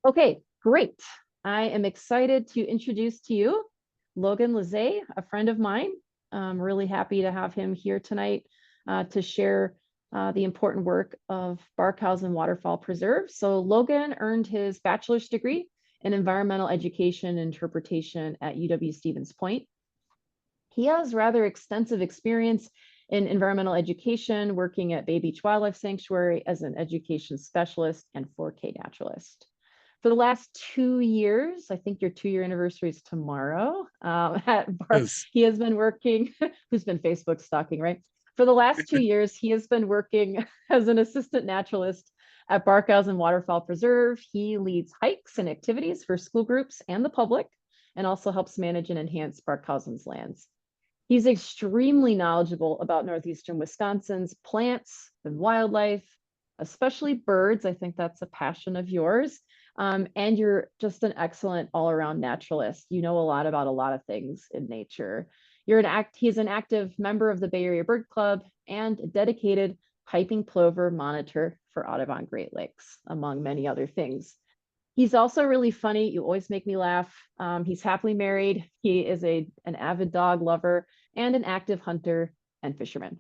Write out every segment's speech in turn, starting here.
Okay, great. I am excited to introduce to you Logan Lasee, a friend of mine. I'm really happy to have him here tonight to share the important work of Barkhausen Waterfowl Preserve. So Logan earned his bachelor's degree in environmental education and interpretation at UW-Stevens Point. He has rather extensive experience in environmental education, working at Bay Beach Wildlife Sanctuary as an education specialist and 4K naturalist. For the last 2 years, I think your 2-year anniversary is tomorrow. Yes. He has been working, who's been Facebook stalking, right? For the last 2 years, he has been working as an assistant naturalist at Barkhausen Waterfowl Preserve. He leads hikes and activities for school groups and the public, and also helps manage and enhance Barkhausen's lands. He's extremely knowledgeable about northeastern Wisconsin's plants and wildlife, especially birds. I think that's a passion of yours. And you're just an excellent all-around naturalist. You know a lot about a lot of things in nature. He's an active member of the Bay Area Bird Club and a dedicated piping plover monitor for Audubon Great Lakes, among many other things. He's also really funny. You always make me laugh. He's happily married. He is an avid dog lover and an active hunter and fisherman.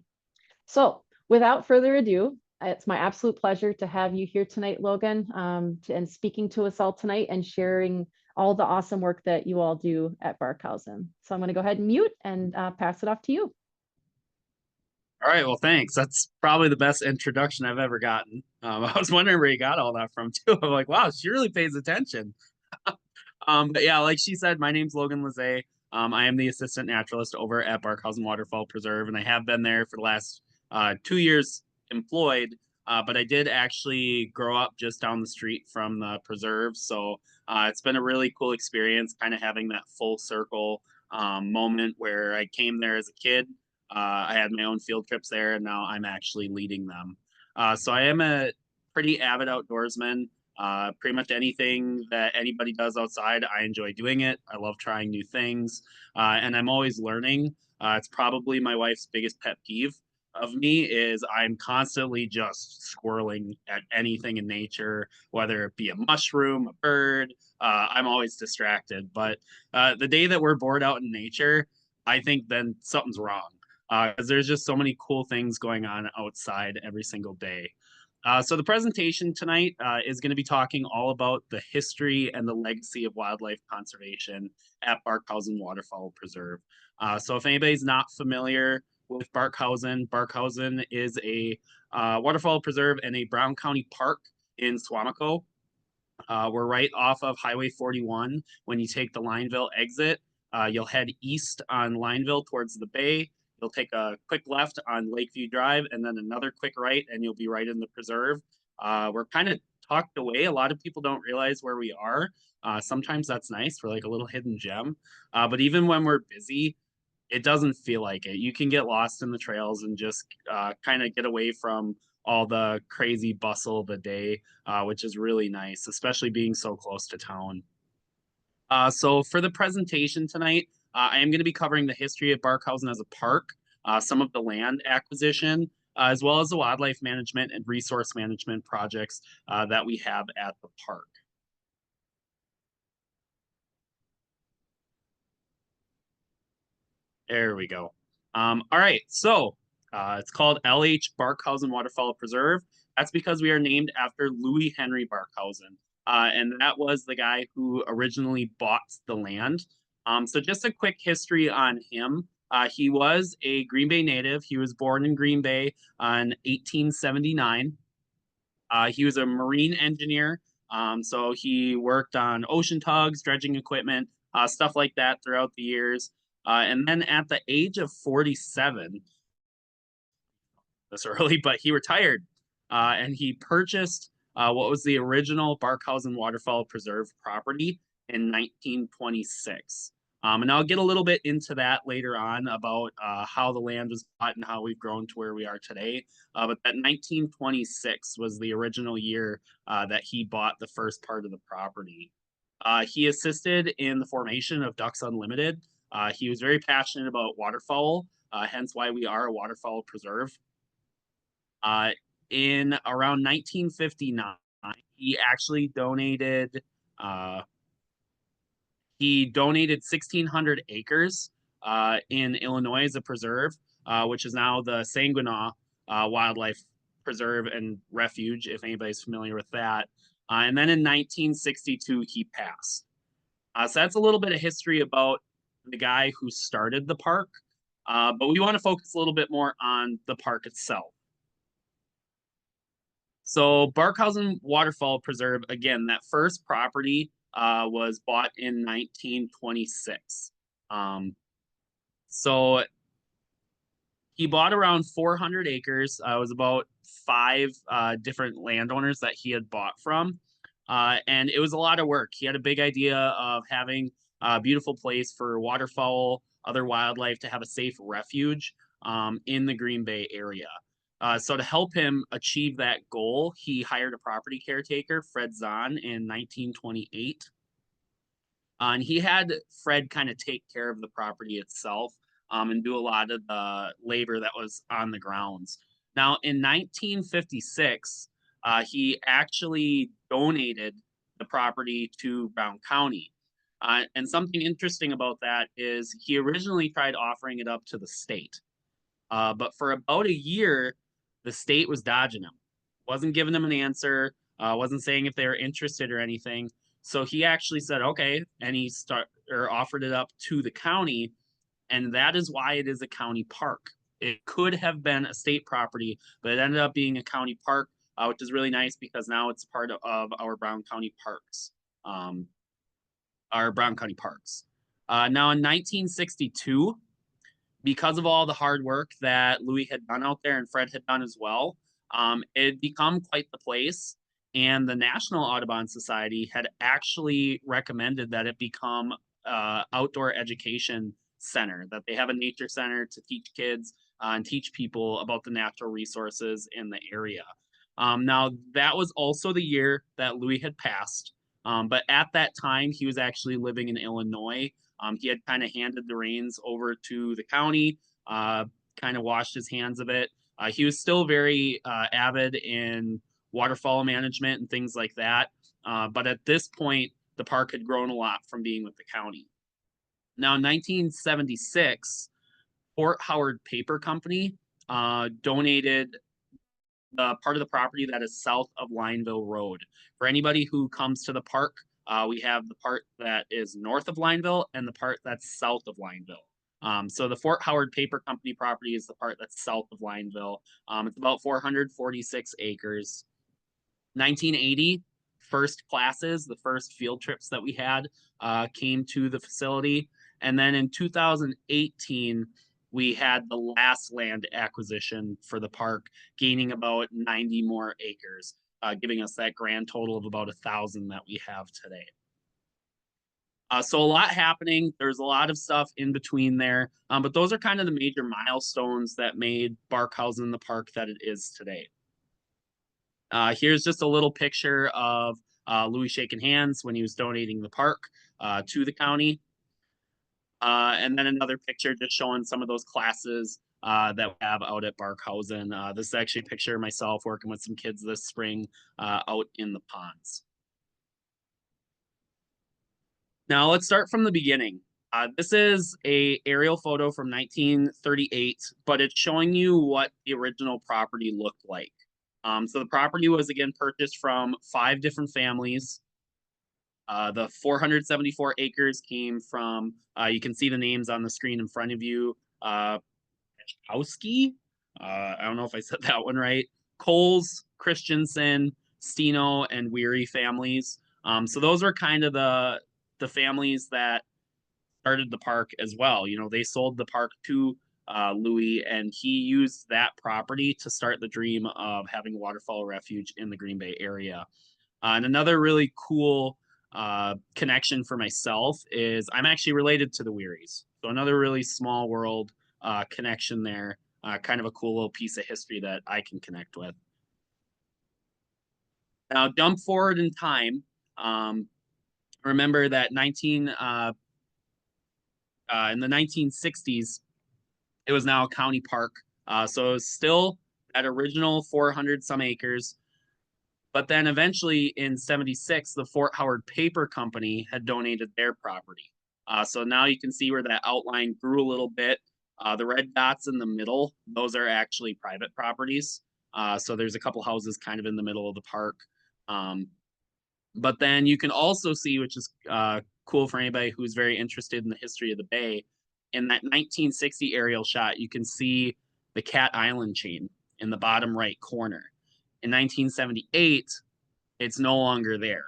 So without further ado, it's my absolute pleasure to have you here tonight, Logan, and speaking to us all tonight and sharing all the awesome work that you all do at Barkhausen. So I'm going to go ahead and mute and pass it off to you. All right. Well, thanks. That's probably the best introduction I've ever gotten. I was wondering where you got all that from too. I'm like, wow, she really pays attention. But yeah, like she said, my name's Logan Lasee. I am the assistant naturalist over at Barkhausen Waterfowl Preserve, and I have been there for the last 2 years employed. But I did actually grow up just down the street from the preserve, so it's been a really cool experience, kind of having that full circle moment where I came there as a kid. I had my own field trips there, and now I'm actually leading them. So I am a pretty avid outdoorsman. Pretty much anything that anybody does outside, I enjoy doing it. I love trying new things, and I'm always learning. It's probably my wife's biggest pet peeve of me is I'm constantly just squirreling at anything in nature, whether it be a mushroom, a bird. I'm always distracted. But the day that we're bored out in nature, I think then something's wrong because there's just so many cool things going on outside every single day. So the presentation tonight is going to be talking all about the history and the legacy of wildlife conservation at Barkhausen Waterfowl Preserve. So if anybody's not familiar with Barkhausen, Barkhausen is a waterfowl preserve and a Brown County park in Swamico. We're right off of Highway 41. When you take the Lineville exit, you'll head east on Lineville towards the bay. You'll take a quick left on Lakeview Drive and then another quick right, and you'll be right in the preserve. We're kind of tucked away. A lot of people don't realize where we are. Sometimes that's nice for like a little hidden gem. But even when we're busy, it doesn't feel like it. You can get lost in the trails and just kind of get away from all the crazy bustle of the day, which is really nice, especially being so close to town. So for the presentation tonight, I am going to be covering the history of Barkhausen as a park, some of the land acquisition, as well as the wildlife management and resource management projects that we have at the park. There we go. All right, so it's called LH Barkhausen Waterfowl Preserve. That's because we are named after Louis Henry Barkhausen, and that was the guy who originally bought the land. So just a quick history on him. He was a Green Bay native. He was born in Green Bay in 1879. He was a marine engineer, so he worked on ocean tugs, dredging equipment, stuff like that throughout the years. And then at the age of 47, this early, but he retired and he purchased what was the original Barkhausen Waterfowl Preserve property in 1926. And I'll get a little bit into that later on about how the land was bought and how we've grown to where we are today. But that 1926 was the original year that he bought the first part of the property. He assisted in the formation of Ducks Unlimited. He was very passionate about waterfowl, hence why we are a waterfowl preserve. in around 1959, he actually donated, he donated 1,600 acres in Illinois as a preserve, which is now the Sanguinaw Wildlife Preserve and Refuge, if anybody's familiar with that. And then in 1962, he passed. So that's a little bit of history about the guy who started the park. But we want to focus a little bit more on the park itself. So Barkhausen Waterfowl Preserve, again, that first property was bought in 1926. So he bought around 400 acres. It was about five different landowners that he had bought from. And it was a lot of work. He had a big idea of having a beautiful place for waterfowl, other wildlife to have a safe refuge in the Green Bay area. So to help him achieve that goal, he hired a property caretaker, Fred Zahn, in 1928. And he had Fred kind of take care of the property itself and do a lot of the labor that was on the grounds. Now, in 1956, he actually donated the property to Brown County. And something interesting about that is he originally tried offering it up to the state. But for about a year, the state was dodging him, wasn't giving him an answer, wasn't saying if they were interested or anything. So he actually said, okay, and he offered it up to the county, and that is why it is a county park. It could have been a state property, but it ended up being a county park, which is really nice because now it's part of our Brown County parks. Our Brown County parks. Now in 1962, because of all the hard work that Louis had done out there and Fred had done as well, it had become quite the place. And the National Audubon Society had actually recommended that it become outdoor education center, that they have a nature center to teach kids and teach people about the natural resources in the area. Now, that was also the year that Louis had passed. But at that time, he was actually living in Illinois. He had kind of handed the reins over to the county, kind of washed his hands of it. He was still very avid in waterfowl management and things like that. But at this point, the park had grown a lot from being with the county. Now, in 1976, Fort Howard Paper Company donated the part of the property that is south of Lineville Road. For anybody who comes to the park, we have the part that is north of Lineville and the part that's south of Lineville. So the Fort Howard Paper Company property is the part that's south of Lineville. It's about 446 acres. 1980, first classes, the first field trips that we had came to the facility. And then in 2018, we had the last land acquisition for the park, gaining about 90 more acres, giving us that grand total of about 1,000 that we have today. So a lot happening. There's a lot of stuff in between there, but those are kind of the major milestones that made Barkhausen the park that it is today. Here's just a little picture of Louis shaking hands when he was donating the park to the county. And then another picture just showing some of those classes that we have out at Barkhausen. This is actually a picture of myself working with some kids this spring out in the ponds. Now let's start from the beginning. This is a aerial photo from 1938, but it's showing you what the original property looked like. So the property was again purchased from 5 different families. The 474 acres came from, you can see the names on the screen in front of you. Pachkowski, I don't know if I said that one right. Coles, Christensen, Steno, and Weary families. So those are kind of the families that started the park as well. You know, they sold the park to Louis, and he used that property to start the dream of having a waterfowl refuge in the Green Bay area. And another really cool connection for myself is I'm actually related to the Wearies. So another really small world connection there. Kind of a cool little piece of history that I can connect with. Now, jump forward in time. Remember that in the 1960s, it was now a county park. So it was still that original 400 some acres. But then eventually in 76, the Fort Howard Paper Company had donated their property. So now you can see where that outline grew a little bit. The red dots in the middle, those are actually private properties. So there's a couple houses kind of in the middle of the park. But then you can also see, which is cool for anybody who's very interested in the history of the bay, in that 1960 aerial shot, you can see the Cat Island chain in the bottom right corner. In 1978, it's no longer there.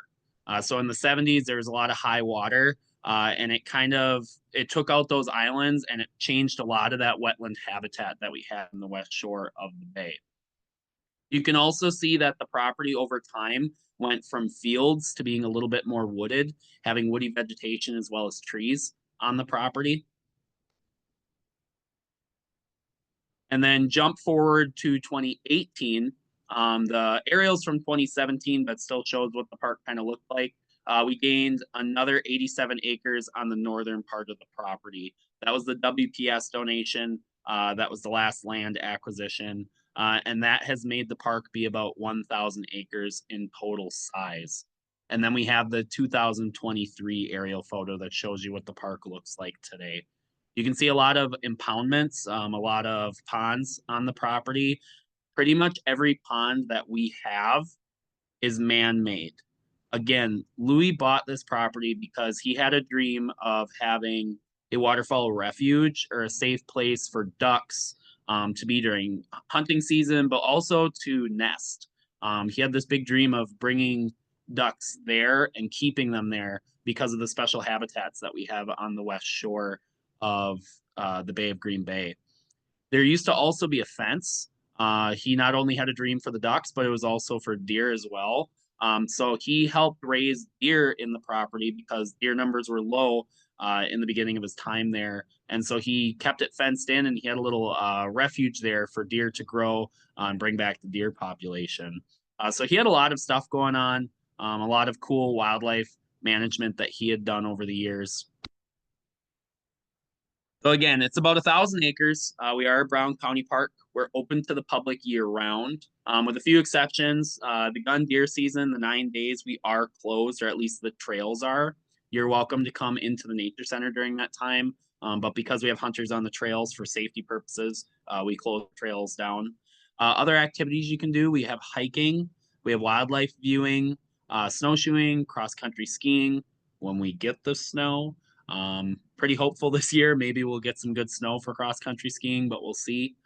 So in the 70s, there was a lot of high water, and it took out those islands and it changed a lot of that wetland habitat that we had in the west shore of the bay. You can also see that the property over time went from fields to being a little bit more wooded, having woody vegetation as well as trees on the property. And then jump forward to 2018. The aerials from 2017, but still shows what the park kind of looked like. We gained another 87 acres on the northern part of the property. That was the WPS donation. That was the last land acquisition. And that has made the park be about 1,000 acres in total size. And then we have the 2023 aerial photo that shows you what the park looks like today. You can see a lot of impoundments, a lot of ponds on the property. Pretty much every pond that we have is man-made. Again, Louis bought this property because he had a dream of having a waterfowl refuge or a safe place for ducks to be during hunting season, but also to nest. He had this big dream of bringing ducks there and keeping them there because of the special habitats that we have on the west shore of the Bay of Green Bay. There used to also be a fence. He not only had a dream for the ducks, but it was also for deer as well. So he helped raise deer in the property because deer numbers were low in the beginning of his time there. And so he kept it fenced in and he had a little refuge there for deer to grow and bring back the deer population. So he had a lot of stuff going on, a lot of cool wildlife management that he had done over the years. So again, it's about 1,000 acres. We are a Brown County Park. We're open to the public year round, with a few exceptions. The gun deer season, the 9 days, we are closed, or at least the trails are. You're welcome to come into the nature center during that time, but because we have hunters on the trails for safety purposes, we close trails down. Other activities you can do, we have hiking, we have wildlife viewing, snowshoeing, cross-country skiing when we get the snow. Pretty hopeful this year. Maybe we'll get some good snow for cross-country skiing, but we'll see.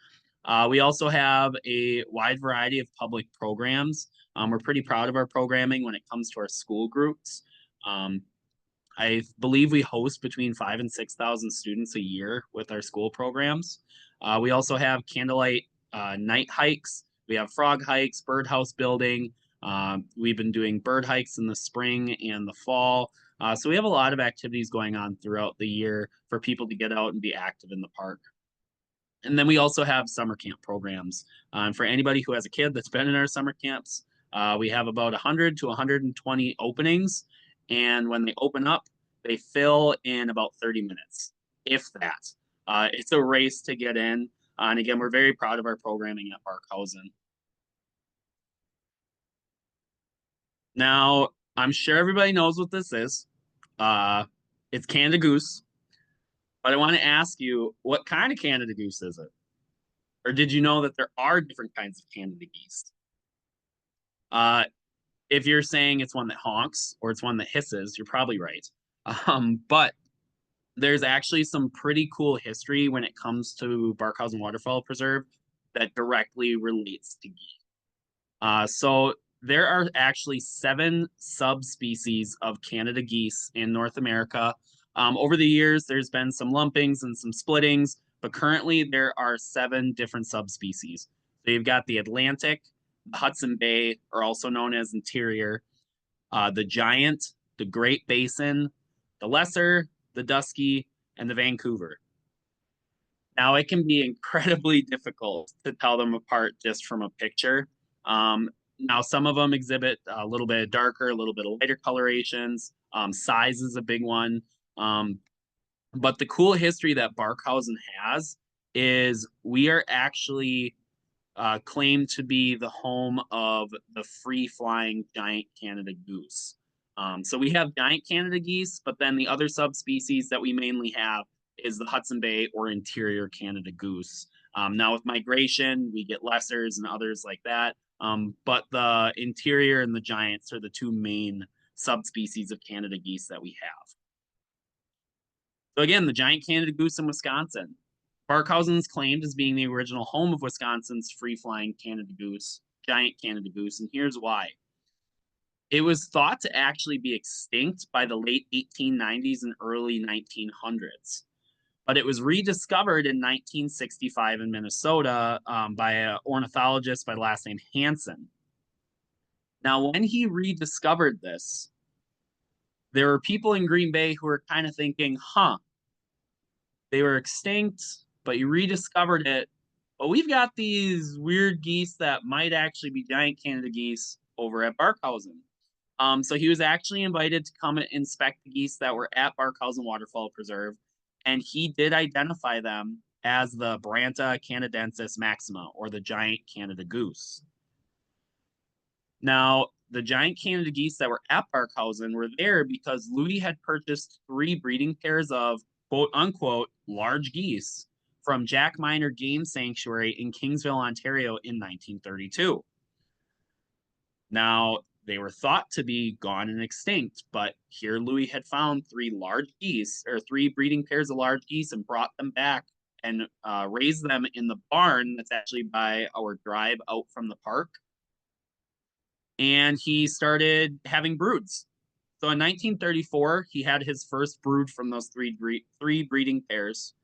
We also have a wide variety of public programs. We're pretty proud of our programming when it comes to our school groups. I believe we host between 5,000 and 6,000 students a year with our school programs. We also have candlelight night hikes. We have frog hikes, birdhouse building. We've been doing bird hikes in the spring and the fall. So we have a lot of activities going on throughout the year for people to get out and be active in the park. And then we also have summer camp programs. For anybody who has a kid that's been in our summer camps, we have about 100 to 120 openings. And when they open up, they fill in about 30 minutes, if that. It's a race to get in. And again, we're very proud of our programming at Barkhausen. Now, I'm sure everybody knows what this is. It's Canada goose. But I want to ask you, what kind of Canada goose is it? Or did you know that there are different kinds of Canada geese? If you're saying it's one that honks or it's one that hisses, you're probably right. But there's actually some pretty cool history when it comes to Barkhausen Waterfowl Preserve that directly relates to geese. So there are actually 7 subspecies of Canada geese in North America. Over the years, there's been some lumpings and some splittings, but currently there are 7 different subspecies. So you've got the Atlantic, the Hudson Bay, or also known as interior, the giant, the Great Basin, the lesser, the dusky, and the Vancouver. Now, it can be incredibly difficult to tell them apart just from a picture. Now, some of them exhibit a little bit darker, a little bit of lighter colorations. Size is a big one. But the cool history that Barkhausen has is we are actually claimed to be the home of the free-flying giant Canada goose. So we have giant Canada geese, but then the other subspecies that we mainly have is the Hudson Bay or interior Canada goose. Now with migration, we get lessers and others like that. But the interior and the giants are the two main subspecies of Canada geese that we have. So again, the giant Canada goose in Wisconsin. Barkhausen is claimed as being the original home of Wisconsin's free-flying Canada goose, giant Canada goose, and here's why. It was thought to actually be extinct by the late 1890s and early 1900s, but it was rediscovered in 1965 in Minnesota by an ornithologist by the last name Hansen. Now, when he rediscovered this, there were people in Green Bay who were kind of thinking, they were extinct, but you rediscovered it. But we've got these weird geese that might actually be giant Canada geese over at Barkhausen. So he was actually invited to come and inspect the geese that were at Barkhausen Waterfowl Preserve, and he did identify them as the Branta canadensis maxima, or the giant Canada goose. Now, the giant Canada geese that were at Barkhausen were there because Louis had purchased 3 breeding pairs of quote unquote large geese from Jack Miner Game Sanctuary in Kingsville, Ontario in 1932. Now, they were thought to be gone and extinct, but here Louis had found 3 large geese, or 3 breeding pairs of large geese, and brought them back and raised them in the barn that's actually by our drive out from the park. And he started having broods. So in 1934, he had his first brood from those 3 breeding pairs.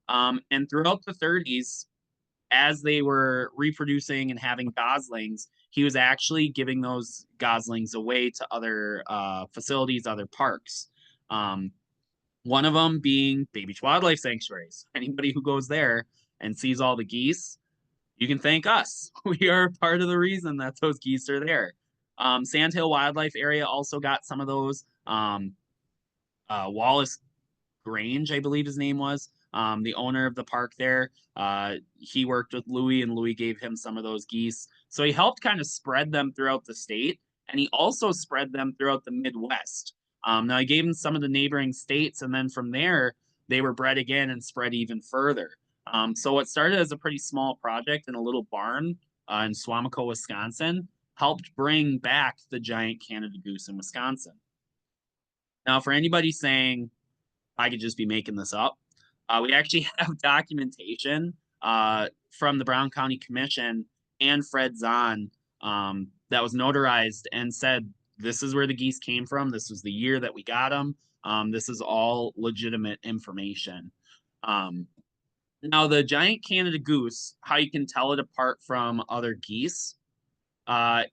And throughout the 30s, as they were reproducing and having goslings, he was actually giving those goslings away to other facilities, other parks. One of them being Bay Beach Wildlife Sanctuaries. Anybody who goes there and sees all the geese, you can thank us. We are part of the reason that those geese are there. Sandhill Wildlife Area also got some of those. Wallace Grange, I believe his name was, the owner of the park there. He worked with Louis, and Louis gave him some of those geese. So he helped kind of spread them throughout the state, and he also spread them throughout the Midwest. Now, he gave him some of the neighboring states, and then from there, they were bred again and spread even further. So what started as a pretty small project in a little barn in Swamico, Wisconsin, helped bring back the giant Canada goose in Wisconsin. Now, for anybody saying, I could just be making this up, we actually have documentation from the Brown County Commission and Fred Zahn that was notarized and said, this is where the geese came from. This was the year that we got them. This is all legitimate information. Now, the giant Canada goose, how you can tell it apart from other geese,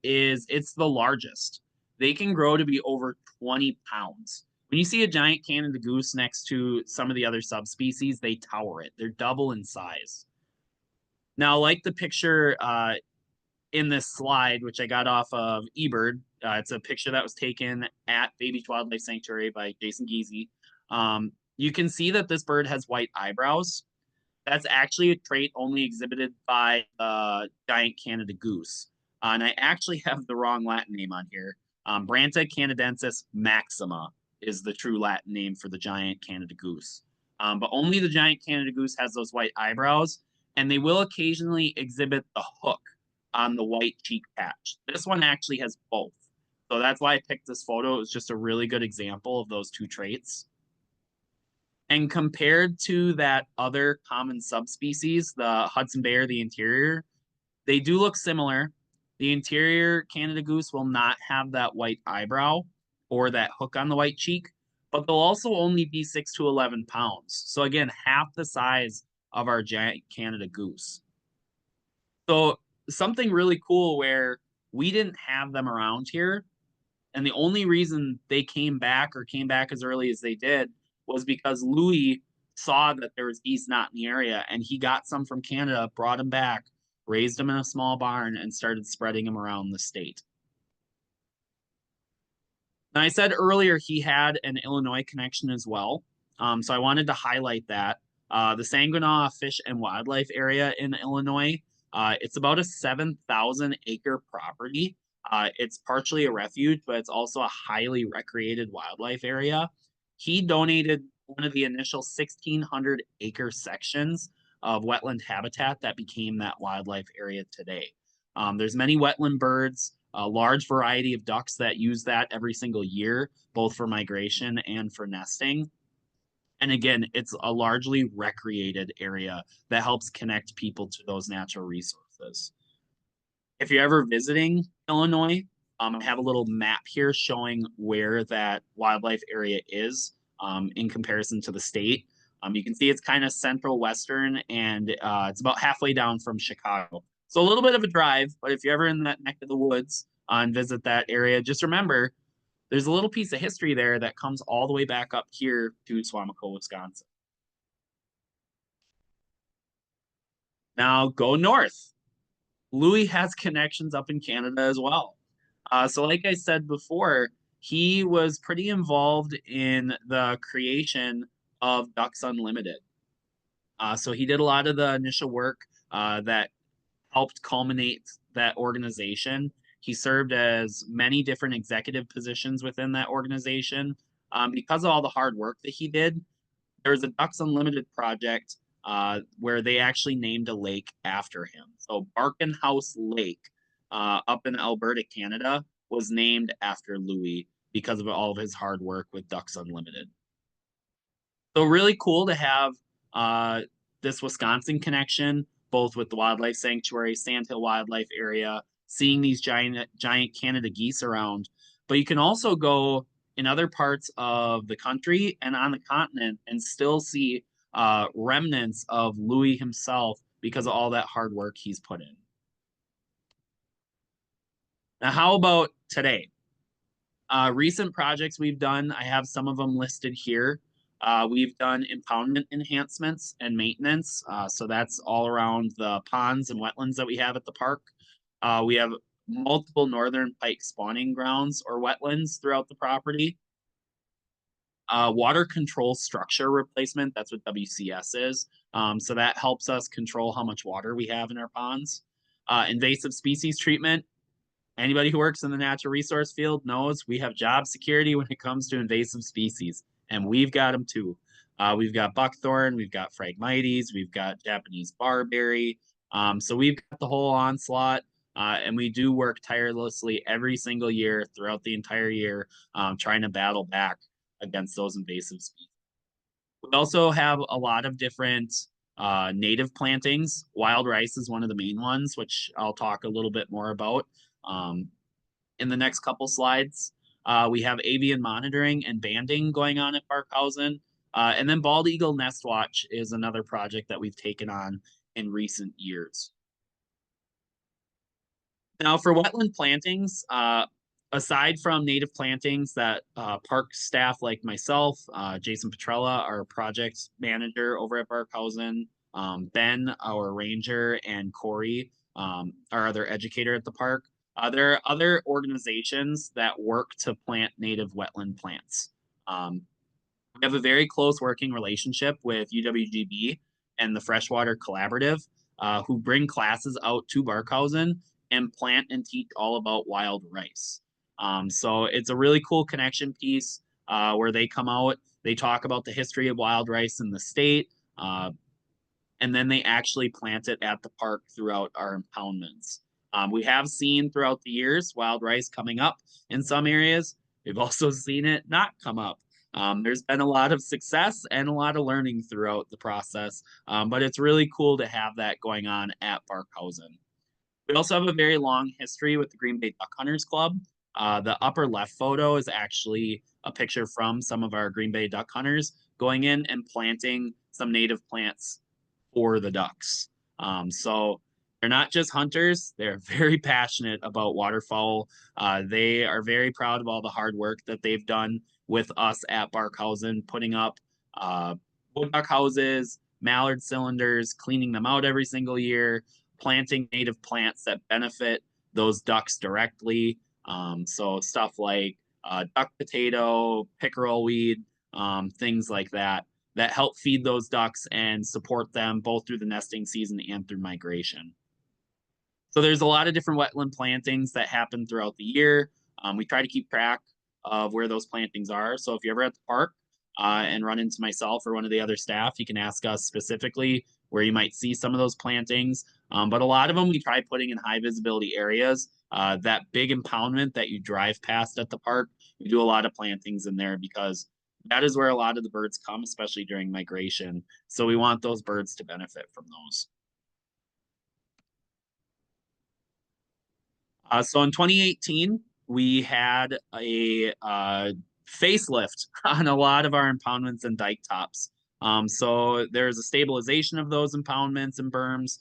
is it's the largest. They can grow to be over 20 pounds. When you see a giant Canada goose next to some of the other subspecies, they tower it. They're double in size. Now, like the picture in this slide, which I got off of eBird, it's a picture that was taken at Bay Beach Wildlife Sanctuary by Jason Giese. You can see that this bird has white eyebrows. That's actually a trait only exhibited by the giant Canada goose. And I actually have the wrong Latin name on here. Branta canadensis maxima is the true Latin name for the giant Canada goose. But only the giant Canada goose has those white eyebrows, and they will occasionally exhibit the hook on the white cheek patch. This one actually has both. So that's why I picked this photo. It was just a really good example of those 2 traits. And compared to that other common subspecies, the Hudson Bay or the interior, they do look similar. The interior Canada goose will not have that white eyebrow or that hook on the white cheek, but they'll also only be 6 to 11 pounds. So again, half the size of our giant Canada goose. So something really cool where we didn't have them around here, and the only reason they came back as early as they did was because Louis saw that there was geese not in the area, and he got some from Canada, brought them back, raised them in a small barn, and started spreading them around the state. Now, I said earlier he had an Illinois connection as well, so I wanted to highlight that. The Saginaw Fish and Wildlife Area in Illinois, It's about a 7,000 acre property. It's partially a refuge, but it's also a highly recreated wildlife area. He donated one of the initial 1,600 acre sections of wetland habitat that became that wildlife area today. There's many wetland birds, a large variety of ducks that use that every single year, both for migration and for nesting. And again, it's a largely recreated area that helps connect people to those natural resources. If you're ever visiting Illinois, I have a little map here showing where that wildlife area is in comparison to the state. You can see it's kind of central western, and it's about halfway down from Chicago. So a little bit of a drive, but if you're ever in that neck of the woods and visit that area, just remember there's a little piece of history there that comes all the way back up here to Swamico, Wisconsin. Now go north. Louis has connections up in Canada as well. So like I said before, he was pretty involved in the creation of Ducks Unlimited. So he did a lot of the initial work that helped culminate that organization. He served as many different executive positions within that organization. Because of all the hard work that he did, there was a Ducks Unlimited project where they actually named a lake after him. So Barkhausen Lake up in Alberta, Canada, was named after Louis because of all of his hard work with Ducks Unlimited. So really cool to have this Wisconsin connection, both with the wildlife sanctuary, Sandhill Wildlife Area, seeing these giant Canada geese around. But you can also go in other parts of the country and on the continent and still see remnants of Louis himself because of all that hard work he's put in. Now, how about today? Recent projects we've done, I have some of them listed here. We've done impoundment enhancements and maintenance. So that's all around the ponds and wetlands that we have at the park. We have multiple northern pike spawning grounds or wetlands throughout the property. Water control structure replacement, that's what WCS is. So that helps us control how much water we have in our ponds. Invasive species treatment. Anybody who works in the natural resource field knows we have job security when it comes to invasive species, and we've got them too. We've got buckthorn, we've got Phragmites, we've got Japanese barberry. So we've got the whole onslaught, and we do work tirelessly every single year throughout the entire year, trying to battle back against those invasive species. We also have a lot of different native plantings. Wild rice is one of the main ones, which I'll talk a little bit more about in the next couple slides. We have avian monitoring and banding going on at Barkhausen. And then bald eagle nest watch is another project that we've taken on in recent years. Now for wetland plantings, aside from native plantings that park staff like myself, Jason Petrella, our project manager over at Barkhausen, Ben, our ranger, and Corey, our other educator at the park, there are other organizations that work to plant native wetland plants. We have a very close working relationship with UWGB and the Freshwater Collaborative, who bring classes out to Barkhausen and plant and teach all about wild rice. So it's a really cool connection piece where they come out, they talk about the history of wild rice in the state, and then they actually plant it at the park throughout our impoundments. We have seen throughout the years wild rice coming up in some areas. We've also seen it not come up. There's been a lot of success and a lot of learning throughout the process, but it's really cool to have that going on at Barkhausen. We also have a very long history with the Green Bay Duck Hunters Club. The upper left photo is actually a picture from some of our Green Bay duck hunters going in and planting some native plants for the ducks. So they're not just hunters, they're very passionate about waterfowl. They are very proud of all the hard work that they've done with us at Barkhausen, putting up wood duck houses, mallard cylinders, cleaning them out every single year, planting native plants that benefit those ducks directly. So stuff like duck potato, pickerel weed, things like that, that help feed those ducks and support them both through the nesting season and through migration. So there's a lot of different wetland plantings that happen throughout the year. We try to keep track of where those plantings are. So if you're ever at the park and run into myself or one of the other staff, you can ask us specifically where you might see some of those plantings. But a lot of them we try putting in high visibility areas. That big impoundment that you drive past at the park, we do a lot of plantings in there because that is where a lot of the birds come, especially during migration. So we want those birds to benefit from those. So in 2018, we had a facelift on a lot of our impoundments and dike tops. So there's a stabilization of those impoundments and berms,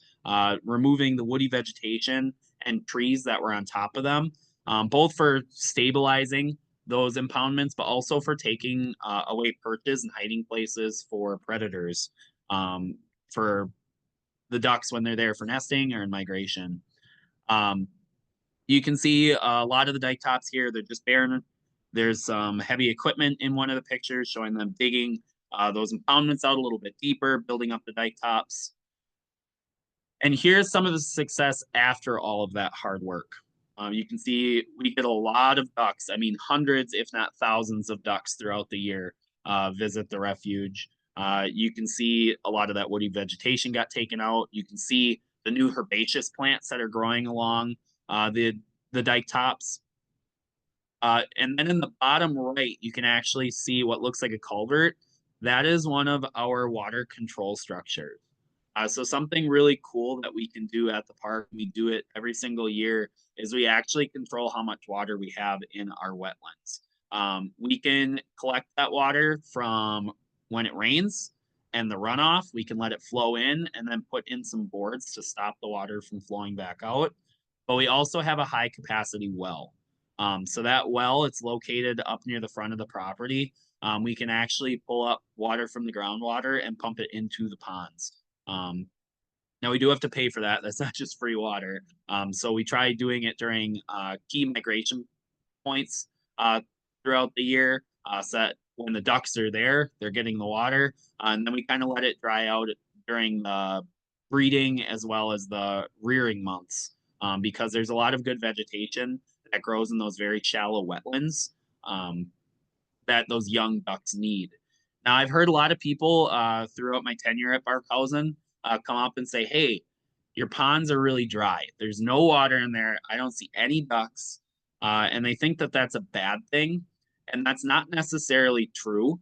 removing the woody vegetation and trees that were on top of them, both for stabilizing those impoundments, but also for taking away perches and hiding places for predators, for the ducks when they're there for nesting or in migration. You can see a lot of the dike tops here, they're just barren. There's some heavy equipment in one of the pictures showing them digging those impoundments out a little bit deeper, building up the dike tops. And here's some of the success after all of that hard work. You can see we get a lot of ducks. I mean, hundreds, if not thousands of ducks throughout the year visit the refuge. You can see a lot of that woody vegetation got taken out. You can see the new herbaceous plants that are growing along the dike tops. And then in the bottom right, you can actually see what looks like a culvert. That is one of our water control structures. So something really cool that we can do at the park, we do it every single year, is we actually control how much water we have in our wetlands. We can collect that water from when it rains and the runoff. We can let it flow in and then put in some boards to stop the water from flowing back out. But we also have a high capacity well. So that well, it's located up near the front of the property. We can actually pull up water from the groundwater and pump it into the ponds. Now we do have to pay for that. That's not just free water. So we try doing it during key migration points throughout the year. So that when the ducks are there, they're getting the water. And then we kind of let it dry out during the breeding as well as the rearing months. Because there's a lot of good vegetation that grows in those very shallow wetlands that those young ducks need. Now, I've heard a lot of people throughout my tenure at Barkhausen come up and say, hey, your ponds are really dry. There's no water in there. I don't see any ducks. And they think that that's a bad thing. And that's not necessarily true.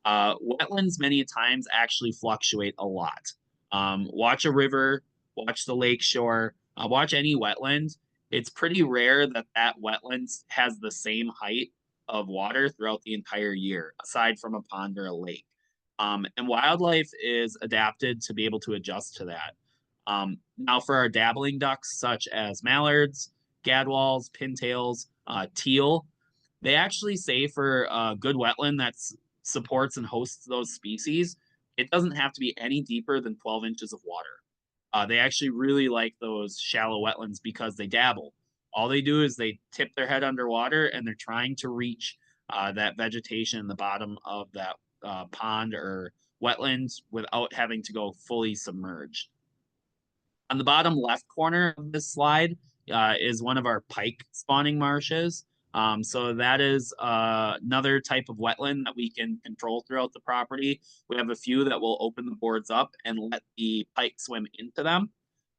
Wetlands many times actually fluctuate a lot. Watch a river, watch the lake shore, watch any wetland. It's pretty rare that that wetland has the same height of water throughout the entire year, aside from a pond or a lake. And wildlife is adapted to be able to adjust to that. Now, for our dabbling ducks, such as mallards, gadwalls, pintails, teal, they actually say for a good wetland that supports and hosts those species, it doesn't have to be any deeper than 12 inches of water. They actually really like those shallow wetlands because they dabble. All they do is they tip their head underwater and they're trying to reach that vegetation in the bottom of that pond or wetlands without having to go fully submerged. On the bottom left corner of this slide is one of our pike spawning marshes. So that is another type of wetland that we can control throughout the property. We have a few that will open the boards up and let the pike swim into them.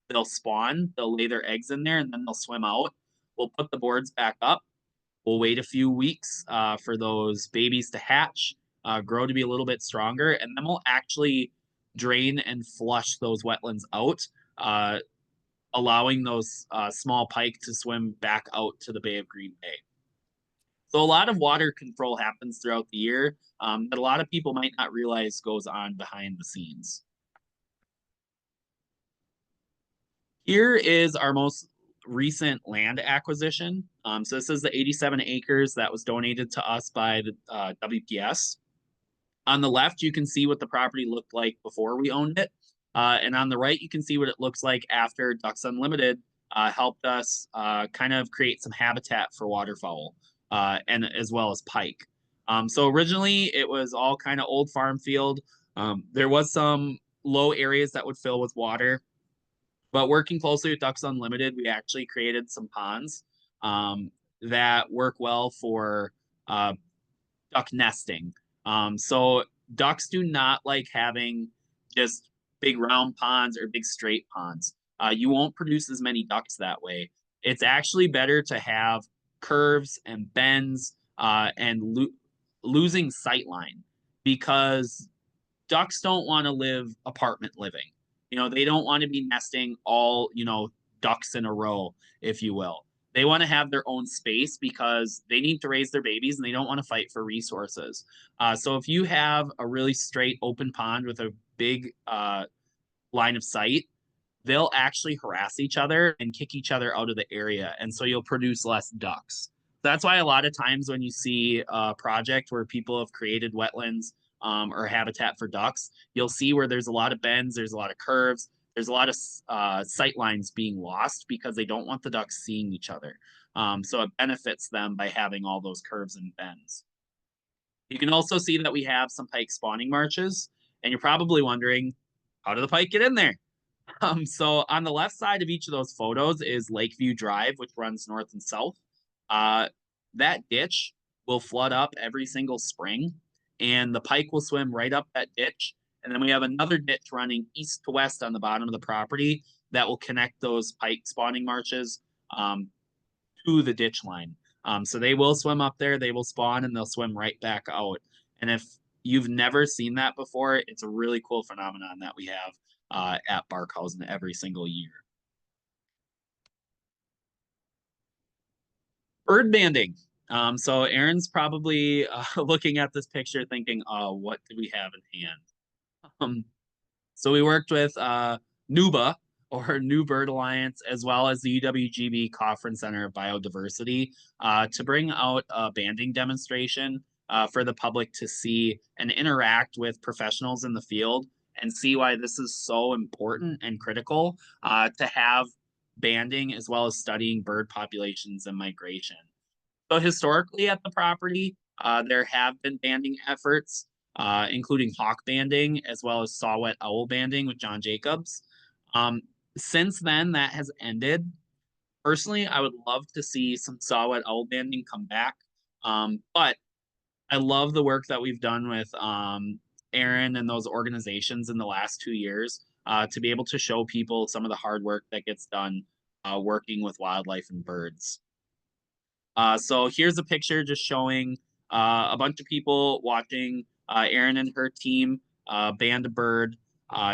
They'll spawn, they'll lay their eggs in there, and then they'll swim out. We'll put the boards back up. We'll wait a few weeks for those babies to hatch, grow to be a little bit stronger, and then we'll actually drain and flush those wetlands out, allowing those small pike to swim back out to the Bay of Green Bay. So a lot of water control happens throughout the year that a lot of people might not realize goes on behind the scenes. Here is our most recent land acquisition. So this is the 87 acres that was donated to us by the WPS. On the left, you can see what the property looked like before we owned it. And on the right, you can see what it looks like after Ducks Unlimited helped us kind of create some habitat for waterfowl and as well as pike. So originally, it was all kind of old farm field. There was some low areas that would fill with water. But working closely with Ducks Unlimited, we actually created some ponds that work well for uh, duck nesting. So ducks do not like having just big round ponds or big straight ponds. You won't produce as many ducks that way. It's actually better to have curves and bends and losing sight line, because ducks don't want to live apartment living. They don't want to be nesting all, ducks in a row, if you will. They want to have their own space because they need to raise their babies and they don't want to fight for resources. So if you have a really straight open pond with a big line of sight, they'll actually harass each other and kick each other out of the area. And so you'll produce less ducks. That's why a lot of times when you see a project where people have created wetlands or habitat for ducks, you'll see where there's a lot of bends, there's a lot of curves, there's a lot of sight lines being lost because they don't want the ducks seeing each other. So it benefits them by having all those curves and bends. You can also see that we have some pike spawning marches, and you're probably wondering, how do the pike get in there? So on the left side of each of those photos is Lakeview Drive, which runs north and south. Uh, that ditch will flood up every single spring, and the pike will swim right up that ditch. And then we have another ditch running east to west on the bottom of the property that will connect those pike spawning marches to the ditch line. So they will swim up there, they will spawn, and they'll swim right back out. And if you've never seen that before, it's a really cool phenomenon that we have at Barkhausen every single year. Bird banding. So Aaron's probably looking at this picture thinking, oh, what do we have in hand? So we worked with NUBA, or New Bird Alliance, as well as the UWGB Coffin Center of Biodiversity to bring out a banding demonstration for the public to see and interact with professionals in the field and see why this is so important and critical to have banding as well as studying bird populations and migration. So historically at the property, there have been banding efforts, including hawk banding as well as saw-whet owl banding with John Jacobs. Since then, that has ended. Personally, I would love to see some saw-whet owl banding come back. But I love the work that we've done with Aaron and those organizations in the last 2 years to be able to show people some of the hard work that gets done working with wildlife and birds. So here's a picture just showing a bunch of people watching Erin and her team band a bird.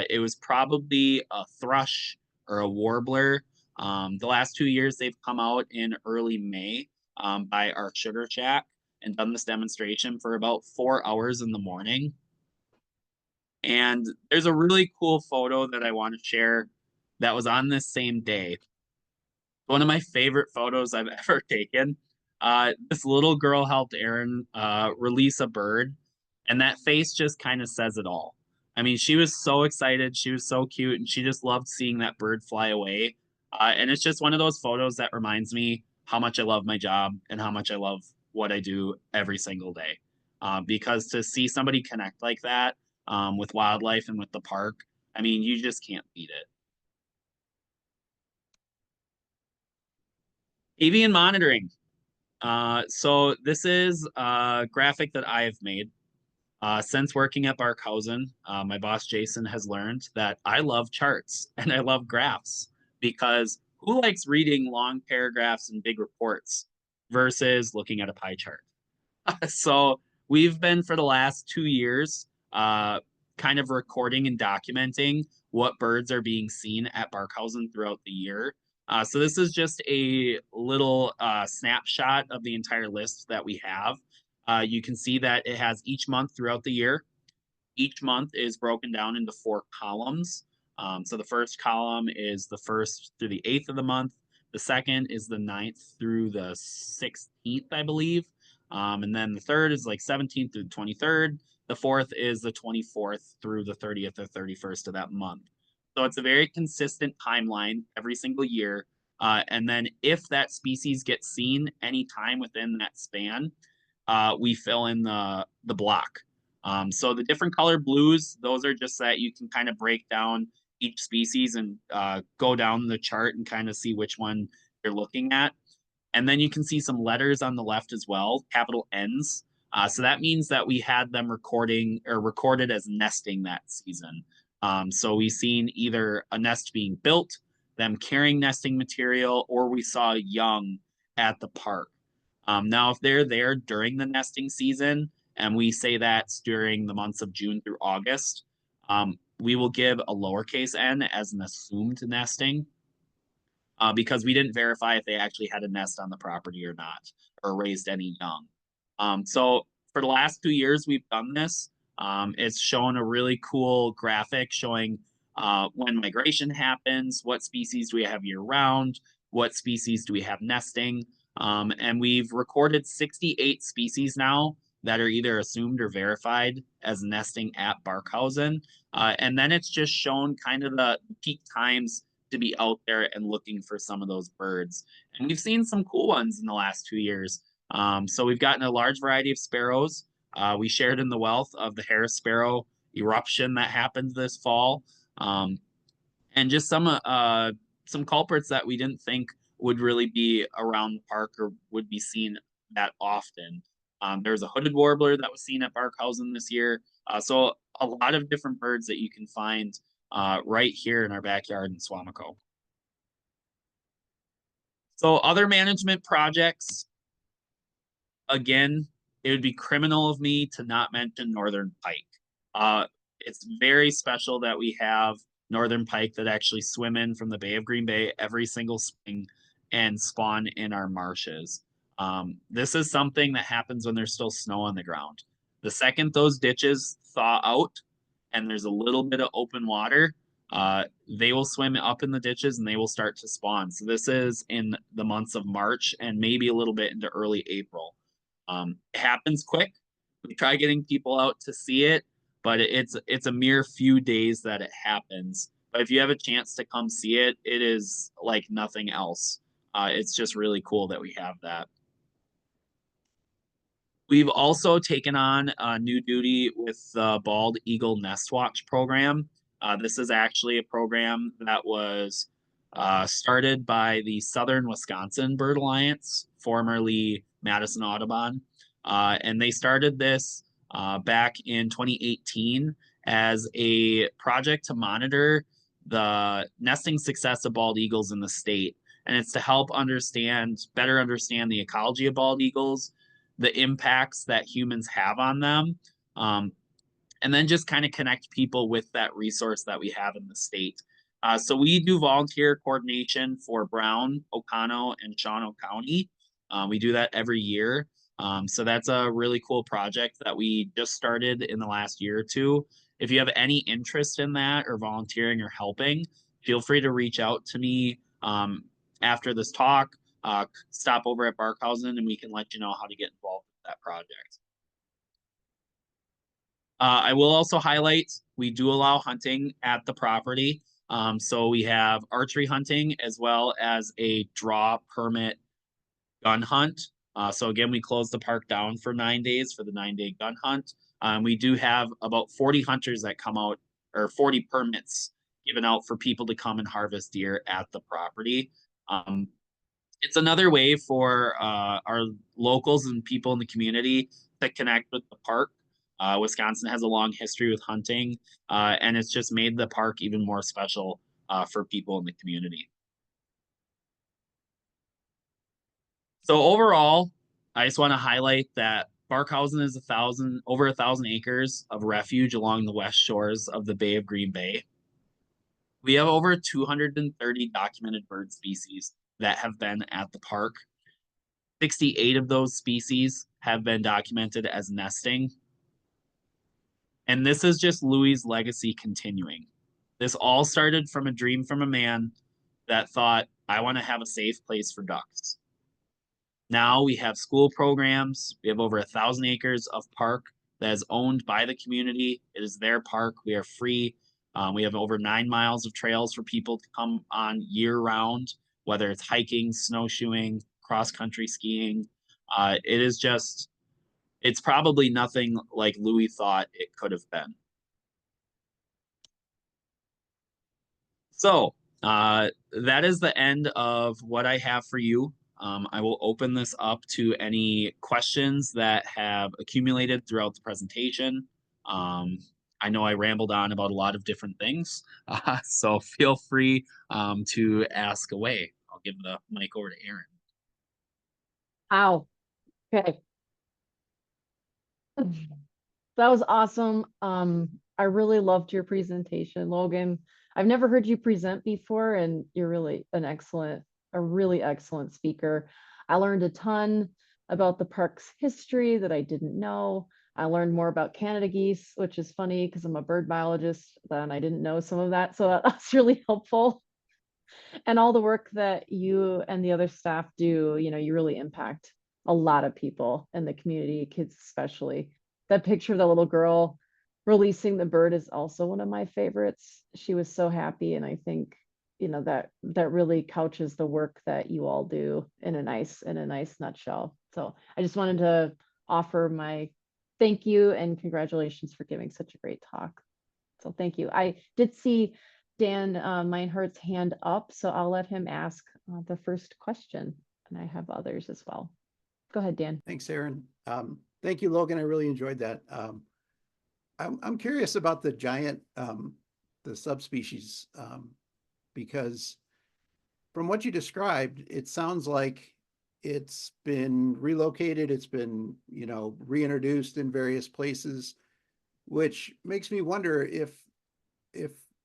It was probably a thrush or a warbler. The last 2 years, they've come out in early May by our sugar shack and done this demonstration for about 4 hours in the morning. And there's a really cool photo that I want to share that was on this same day. One of my favorite photos I've ever taken. This little girl helped Aaron release a bird, and that face just kind of says it all. I mean, she was so excited, she was so cute, and she just loved seeing that bird fly away. And it's just one of those photos that reminds me how much I love my job and how much I love what I do every single day. Because to see somebody connect like that with wildlife and with the park, I mean, you just can't beat it. Avian monitoring. So this is a graphic that I have made. Since working at Barkhausen, my boss Jason has learned that I love charts and I love graphs, because who likes reading long paragraphs and big reports versus looking at a pie chart? So we've been for the last 2 years kind of recording and documenting what birds are being seen at Barkhausen throughout the year. So this is just a little snapshot of the entire list that we have. You can see that it has each month throughout the year. Each month is broken down into 4 columns. So the first column is the 1st through the 8th of the month. The second is the 9th through the 16th, I believe. And then the third is like 17th through the 23rd. The fourth is the 24th through the 30th or 31st of that month. So it's a very consistent timeline every single year. And then if that species gets seen anytime within that span, we fill in the block. So the different color blues, those are just that you can kind of break down each species and go down the chart and kind of see which one you're looking at. And then you can see some letters on the left as well, capital N's. So that means that we had them recorded as nesting that season. So we've seen either a nest being built, them carrying nesting material, or we saw young at the park. Now, if they're there during the nesting season, and we say that's during the months of June through August, we will give a lowercase n as an assumed nesting because we didn't verify if they actually had a nest on the property or not, or raised any young. So for the last 2 years, we've done this. It's shown a really cool graphic showing when migration happens, what species do we have year round, what species do we have nesting. And we've recorded 68 species now that are either assumed or verified as nesting at Barkhausen. And then it's just shown kind of the peak times to be out there and looking for some of those birds. And we've seen some cool ones in the last 2 years. So we've gotten a large variety of sparrows. We shared in the wealth of the Harris sparrow eruption that happened this fall. And just some culprits that we didn't think would really be around the park or would be seen that often. There's a hooded warbler that was seen at Barkhausen this year. So a lot of different birds that you can find right here in our backyard in Swamico. So other management projects, again, it would be criminal of me to not mention northern pike. It's very special that we have northern pike that actually swim in from the Bay of Green Bay every single spring and spawn in our marshes. This is something that happens when there's still snow on the ground. The second those ditches thaw out and there's a little bit of open water, they will swim up in the ditches and they will start to spawn. So this is in the months of March and maybe a little bit into early April. It happens quick. We try getting people out to see it, but it's a mere few days that it happens. But if you have a chance to come see it, it is like nothing else. It's just really cool that we have that. We've also taken on a new duty with the Bald Eagle Nest Watch program. This is actually a program that was started by the Southern Wisconsin Bird Alliance, formerly Madison Audubon. And they started this back in 2018 as a project to monitor the nesting success of bald eagles in the state. And it's to help better understand the ecology of bald eagles, the impacts that humans have on them, and then just kind of connect people with that resource that we have in the state. So we do volunteer coordination for Brown, Oconto, and Shawano County. We do that every year. So that's a really cool project that we just started in the last year or two. If you have any interest in that or volunteering or helping, feel free to reach out to me after this talk. Stop over at Barkhausen and we can let you know how to get involved with that project. I will also highlight, we do allow hunting at the property. So we have archery hunting as well as a draw permit gun hunt. So again, we closed the park down for 9 days for the 9-day gun hunt. We do have about 40 hunters that come out, or 40 permits given out for people to come and harvest deer at the property. It's another way for our locals and people in the community to connect with the park. Wisconsin has a long history with hunting, and it's just made the park even more special for people in the community. So overall, I just want to highlight that Barkhausen is over 1,000 acres of refuge along the west shores of the Bay of Green Bay. We have over 230 documented bird species that have been at the park. 68 of those species have been documented as nesting. And this is just Louis's legacy continuing. This all started from a dream from a man that thought, I want to have a safe place for ducks. Now we have school programs. We have over 1,000 acres of park that is owned by the community. It is their park. We are free. We have over 9 miles of trails for people to come on year round, whether it's hiking, snowshoeing, cross-country skiing. It's probably nothing like Louis thought it could have been. So that is the end of what I have for you. I will open this up to any questions that have accumulated throughout the presentation. I know I rambled on about a lot of different things, so feel free to ask away. I'll give the mic over to Aaron. Wow. Okay. That was awesome. I really loved your presentation, Logan. I've never heard you present before, and you're really a really excellent speaker. I learned a ton about the park's history that I didn't know. I learned more about Canada geese, which is funny because I'm a bird biologist, and I didn't know some of that. So that's really helpful. And all the work that you and the other staff do, you really impact a lot of people in the community, kids especially. That picture of the little girl releasing the bird is also one of my favorites. She was so happy, and I think that really couches the work that you all do in a nice nutshell. So I just wanted to offer my thank you and congratulations for giving such a great talk. So thank you. I did see Dan Meinhardt's hand up, so I'll let him ask the first question, and I have others as well. Go ahead, Dan. Thanks, Aaron. Thank you, Logan. I really enjoyed that. I'm curious about the giant, the subspecies, because from what you described, it sounds like it's been relocated, it's been, reintroduced in various places, which makes me wonder if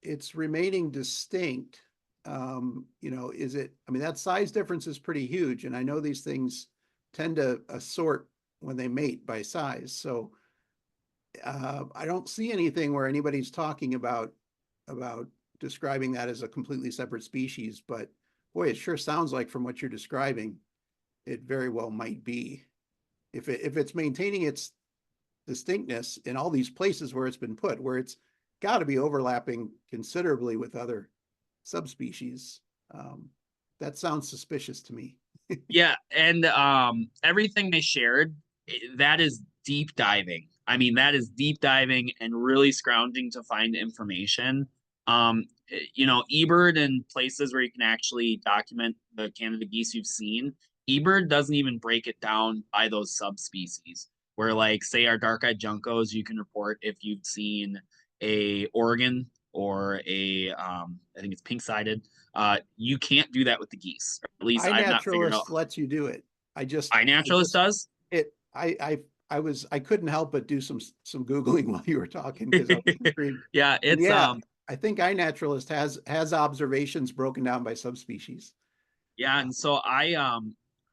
it's remaining distinct. Is it, I mean, that size difference is pretty huge, and I know these things tend to assort when they mate by size. So I don't see anything where anybody's talking about describing that as a completely separate species, but boy, it sure sounds like from what you're describing, it very well might be. If it's maintaining its distinctness in all these places where it's been put, where it's got to be overlapping considerably with other subspecies. That sounds suspicious to me. Yeah, and everything they shared, that is deep diving. I mean, that is deep diving and really scrounging to find information. eBird and places where you can actually document the Canada geese you've seen, eBird doesn't even break it down by those subspecies. Where, like, say our dark-eyed juncos, you can report if you've seen a Oregon or I think it's pink-sided. You can't do that with the geese. Or at least I've not figured out. iNaturalist lets you do it. iNaturalist does? I couldn't help but do some Googling while you were talking because I was intrigued. Yeah, it's I think iNaturalist has observations broken down by subspecies. Yeah, and so I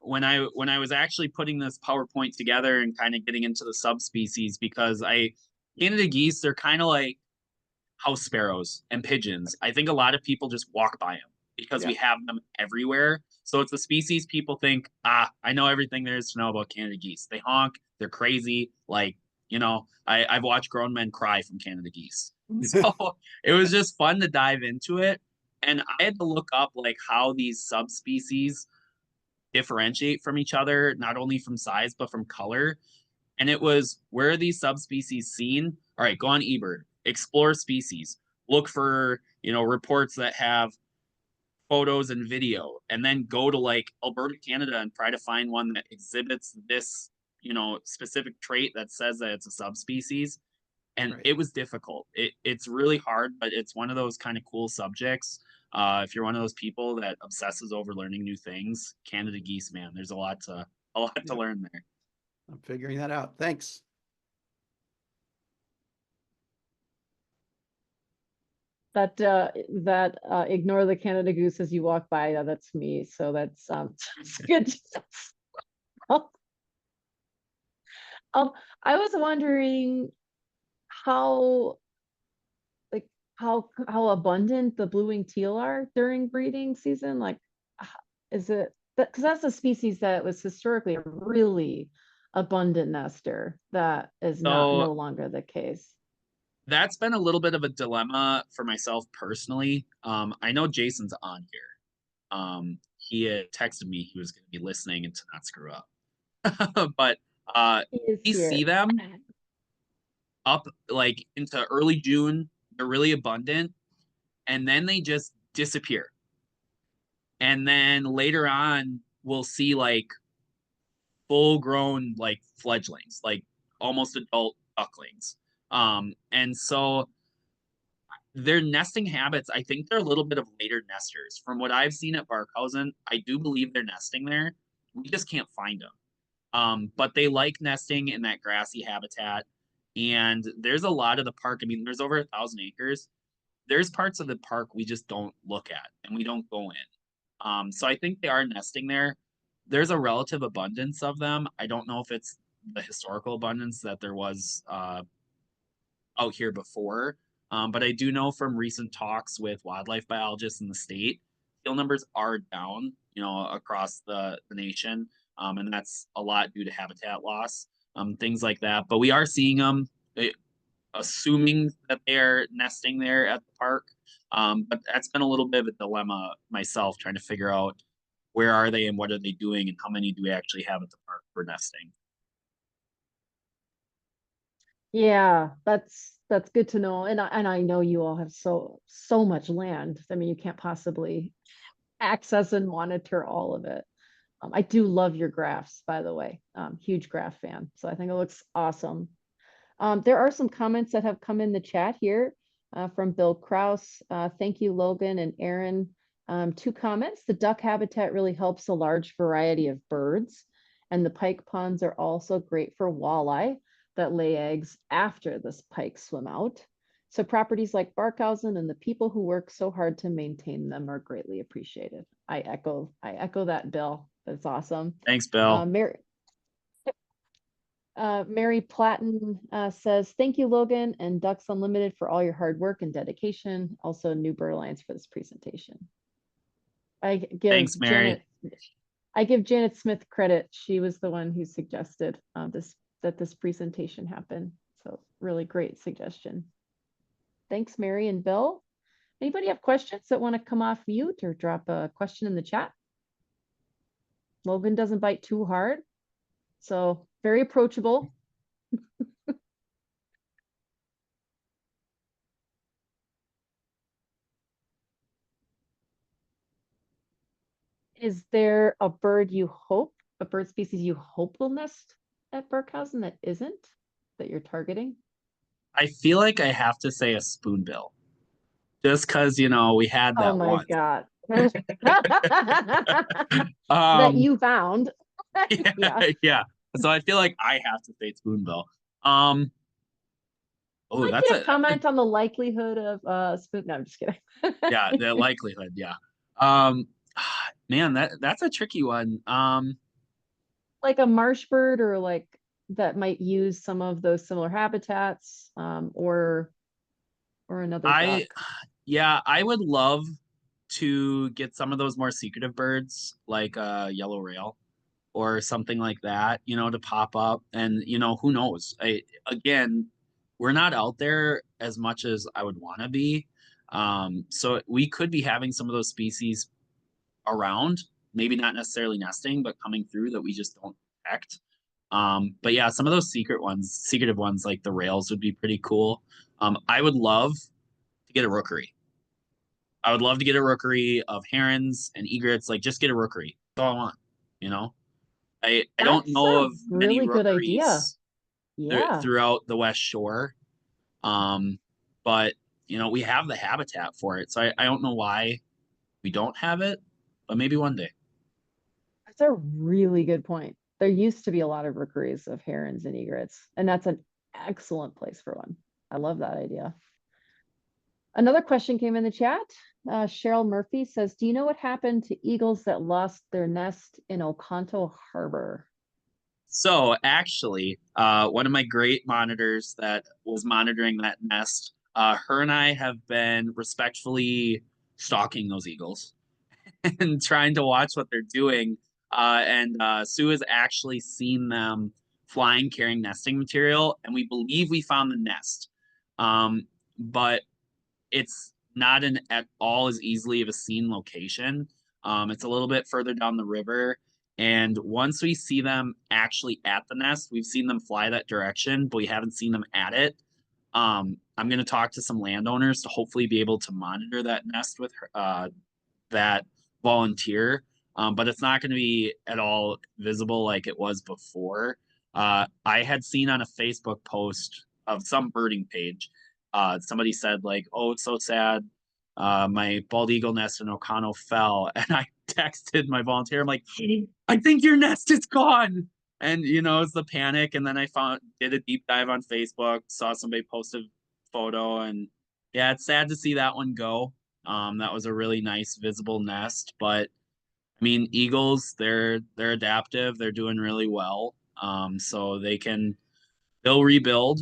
when I was actually putting this PowerPoint together and kind of getting into the subspecies, because Canada geese, they're kind of like house sparrows and pigeons. I think a lot of people just walk by them because we have them everywhere. So it's a species people think, I know everything there is to know about Canada geese. They honk, they're crazy. Like, I've watched grown men cry from Canada geese. So it was just fun to dive into it. And I had to look up like how these subspecies differentiate from each other, not only from size, but from color. And it was, where are these subspecies seen? All right, go on eBird, explore species, look for, reports that have photos and video, and then go to like Alberta, Canada, and try to find one that exhibits this, specific trait that says that it's a subspecies. And it was difficult. It's really hard, but it's one of those kind of cool subjects. If you're one of those people that obsesses over learning new things, Canada geese, man, there's a lot to learn there. I'm figuring that out. Thanks. That ignore the Canada goose as you walk by. That's me. So that's good. I was wondering how how abundant the blue-winged teal are during breeding season. Like, is it that, because that's a species that was historically a really abundant nester that is no longer the case. That's been a little bit of a dilemma for myself personally. I know Jason's on here. He had texted me he was going to be listening and to not screw up. But we see them up like into early June. They're really abundant, and then they just disappear. And then later on, we'll see like full grown like fledglings, like almost adult ducklings. And so their nesting habits, I think they're a little bit of later nesters. From what I've seen at Barkhausen, I do believe they're nesting there. We just can't find them. But they like nesting in that grassy habitat. And there's a lot of the park. I mean, there's over 1,000 acres. There's parts of the park we just don't look at and we don't go in. So I think they are nesting there. There's a relative abundance of them. I don't know if it's the historical abundance that there was out here before. But I do know from recent talks with wildlife biologists in the state, teal numbers are down, across the nation. And that's a lot due to habitat loss, things like that. But we are seeing them, assuming that they're nesting there at the park. But that's been a little bit of a dilemma myself, trying to figure out where are they and what are they doing and how many do we actually have at the park for nesting. Yeah, that's good to know. And I know you all have so much land. I mean, you can't possibly access and monitor all of it. I do love your graphs, by the way. Huge graph fan. So I think it looks awesome. There are some comments that have come in the chat here from Bill Kraus. Thank you, Logan and Aaron. 2 comments. The duck habitat really helps a large variety of birds, and the pike ponds are also great for walleye that lay eggs after the pike swim out. So properties like Barkhausen and the people who work so hard to maintain them are greatly appreciated. I echo that, Bill. That's awesome. Thanks, Bill. Mary Platten says, thank you, Logan and Ducks Unlimited for all your hard work and dedication. Also, New Bird Alliance for this presentation. Thanks, Mary. I give Janet Smith credit. She was the one who suggested that this presentation happen. So really great suggestion. Thanks, Mary and Bill. Anybody have questions that want to come off mute or drop a question in the chat? Logan doesn't bite too hard, so very approachable. Is there a bird species you hope will nest at Barkhausen that isn't, that you're targeting? I feel like I have to say a spoonbill, just because we had that Oh my once. God. That you found. Yeah. So I feel like I have to say spoonbill. Oh, that's a comment on the likelihood of spoon. No, I'm just kidding. Yeah, the likelihood. Yeah. Man, that's a tricky one. Like a marsh bird, or like that might use some of those similar habitats, or another duck. Yeah, I would love to get some of those more secretive birds, like yellow rail or something like that, to pop up. And who knows? Again, we're not out there as much as I would want to be. So we could be having some of those species around, maybe not necessarily nesting, but coming through that we just don't detect. But yeah, some of those secretive ones like the rails would be pretty cool. I would love to get a rookery. I would love to get a rookery of herons and egrets, like just get a rookery. That's all I want, I don't know of many really good idea. rookeries throughout the West Shore. But we have the habitat for it. So I don't know why we don't have it, but maybe one day. That's a really good point. There used to be a lot of rookeries of herons and egrets, and that's an excellent place for one. I love that idea. Another question came in the chat. Cheryl Murphy says, do you know what happened to eagles that lost their nest in Oconto Harbor? So actually, one of my great monitors that was monitoring that nest, her and I have been respectfully stalking those eagles and trying to watch what they're doing. And Sue has actually seen them flying, carrying nesting material, and we believe we found the nest. But it's not at all as easily of a seen location. It's a little bit further down the river. And once we see them actually at the nest, we've seen them fly that direction, but we haven't seen them at it. I'm going to talk to some landowners to hopefully be able to monitor that nest with that volunteer. But it's not going to be at all visible like it was before. I had seen on a Facebook post of some birding page, somebody said like, "Oh, it's so sad. My bald eagle nest in Ocano fell," and I texted my volunteer. I'm like, "I think your nest is gone." And it's the panic. And then I did a deep dive on Facebook, saw somebody post a photo, and yeah, it's sad to see that one go. That was a really nice visible nest, but I mean, eagles, they're adaptive. They're doing really well. So they'll rebuild.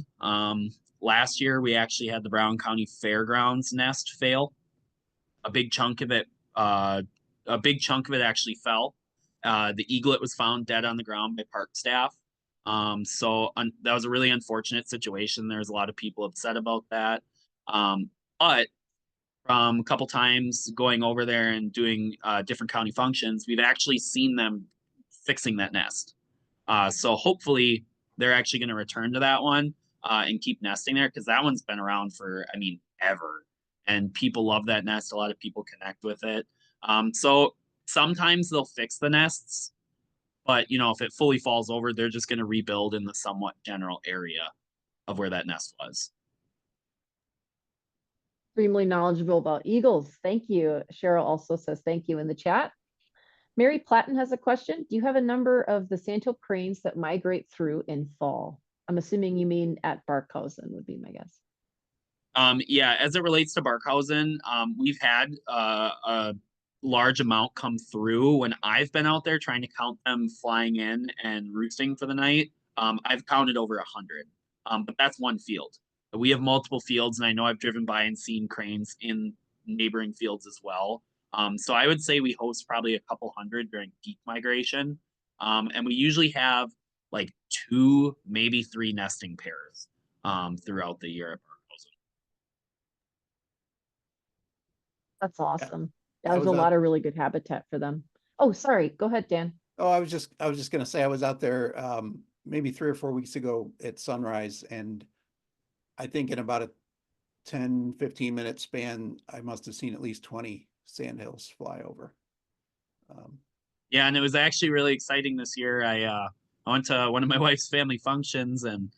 Last year we actually had the Brown County Fairgrounds nest fail. A big chunk of it, actually fell. The eaglet was found dead on the ground by park staff. That was a really unfortunate situation. There's a lot of people upset about that. But from a couple times going over there and doing different county functions, we've actually seen them fixing that nest. So hopefully they're actually going to return to that one and keep nesting there, because that one's been around for, I mean, ever. And people love that nest. A lot of people connect with it. So sometimes they'll fix the nests, but if it fully falls over, they're just going to rebuild in the somewhat general area of where that nest was. Extremely knowledgeable about eagles. Thank you. Cheryl also says thank you in the chat. Mary Platten has a question. Do you have a number of the sandhill cranes that migrate through in fall? I'm assuming you mean at Barkhausen would be my guess. Yeah, as it relates to Barkhausen, we've had a large amount come through. When I've been out there trying to count them flying in and roosting for the night, I've counted over 100. But that's one field. We have multiple fields, and I know I've driven by and seen cranes in neighboring fields as well. So I would say we host probably a couple hundred during peak migration. And we usually have like 2, maybe 3 nesting pairs throughout the year at Barkhausen. That's awesome. I There's was a out- lot of really good habitat for them. Oh, sorry. Go ahead, Dan. Oh, I was just going to say I was out there maybe 3 or 4 weeks ago at sunrise, and I think in about a 10-15 minute span, I must have seen at least 20 sandhills fly over. Yeah, and it was actually really exciting this year. I went to one of my wife's family functions, and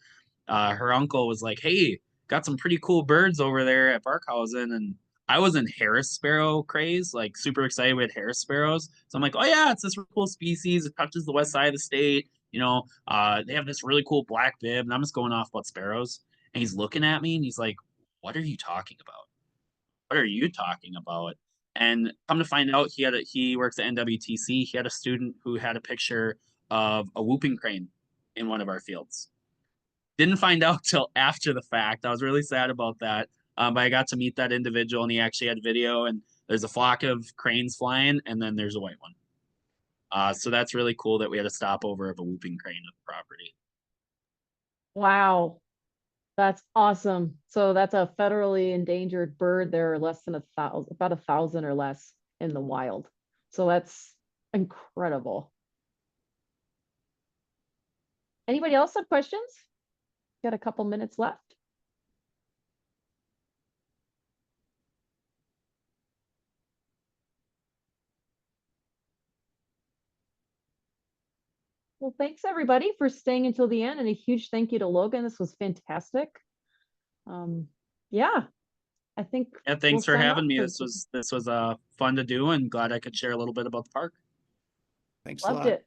her uncle was like, "Hey, got some pretty cool birds over there at Barkhausen." And I was in Harris sparrow craze, like super excited with Harris sparrows. So I'm like, "Oh yeah, it's this really cool species. It touches the west side of the state. They have this really cool black bib." And I'm just going off about sparrows. And he's looking at me and he's like, "What are you talking about? What are you talking about?" And come to find out, he works at NWTC. He had a student who had a picture of a whooping crane in one of our fields. Didn't find out till after the fact. I was really sad about that. But I got to meet that individual, and he actually had video. And there's a flock of cranes flying, and then there's a white one. So that's really cool that we had a stopover of a whooping crane at the property. Wow. That's awesome. So that's a federally endangered bird. There are less than 1,000, about 1,000 or less in the wild. So that's incredible. Anybody else have questions? Got a couple minutes left. Well, thanks everybody for staying until the end, and a huge thank you to Logan. This was fantastic. Yeah, I think. Yeah, thanks for sign having off me. 'cause This was fun to do, and glad I could share a little bit about the park. Thanks a loved lot. it.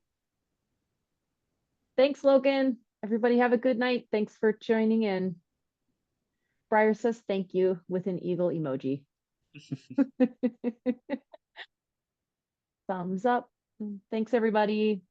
Thanks, Logan. Everybody have a good night. Thanks for joining in. Briar says thank you with an eagle emoji. Thumbs up. Thanks, everybody.